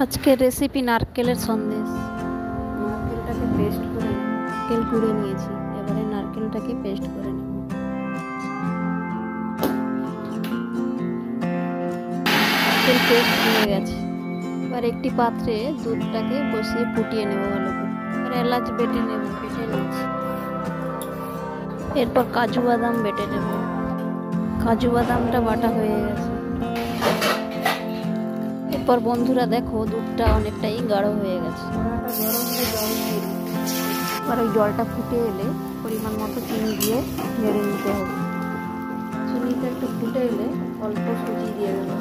আজকের রেসিপি নারকেলের সন্দেশ। নারকেলটাকে পেস্ট করে নারকেল কুড়ে নিয়েছি, এবারে নারকেলটাকে পেস্ট করে নেব। নারকেল পেস্ট হয়ে গেছে। এবার একটি পাত্রে দুধটাকে বসিয়ে ফুটিয়ে নেব ভালো করে। এবার এলাচ বেটে নেব, বেটে নিচ্ছি। এরপর কাজু বাদাম বেটে নেব। কাজু বাদামটা বাটা হয়ে গেছে। এরপর বন্ধুরা দেখো, দুধটা অনেকটাই গাঢ় হয়ে গেছে। এবার ওই জলটা ফুটে এলে পরিমাণ মতো চিনি দিয়ে নেড়ে নিতে হবে। চিনিটা একটু ফুটে এলে অল্প সুজি দিয়ে দেবো।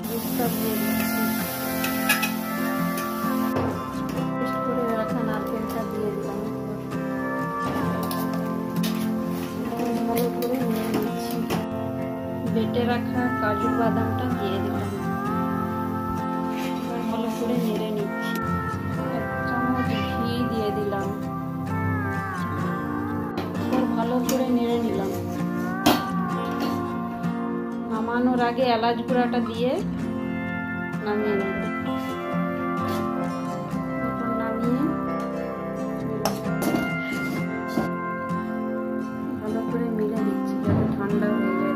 দুধটা দিয়ে পেস্ট করে রাখা নারকেলটা দিয়ে দিলাম। ভালো করে নিয়ে নিচ্ছি। বেটে রাখা কাজু বাদামটা দিয়ে দিলাম। ভালো করে নেড়ে নিচ্ছি। এক চামচ ঘি দিয়ে দিলাম। ভালো করে নেড়ে নিলাম। নামানোর আগে এলাচ গুঁড়াটা দিয়ে নামিয়ে নেব। নামিয়ে ভালো করে মিলে দিচ্ছি যাতে ঠান্ডা হয়ে যায়।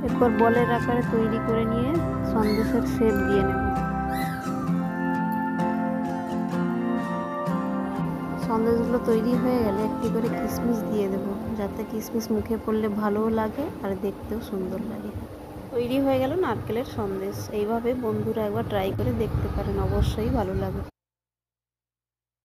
এরপর বলের আকারে তৈরি করে নিয়ে সন্দেশের শেপ দিয়ে নেব। সন্দেশগুলো তৈরি হয়ে গেলে একটি করে কিশমিশ দিয়ে দেব, যাতে কিশমিশ মুখে পড়লে ভালোও লাগে আর দেখতেও সুন্দর লাগে। তৈরি হয়ে গেল নারকেলের সন্দেশ। এইভাবে বন্ধুরা একবার ট্রাই করে দেখতে পারেন, অবশ্যই ভালো লাগে।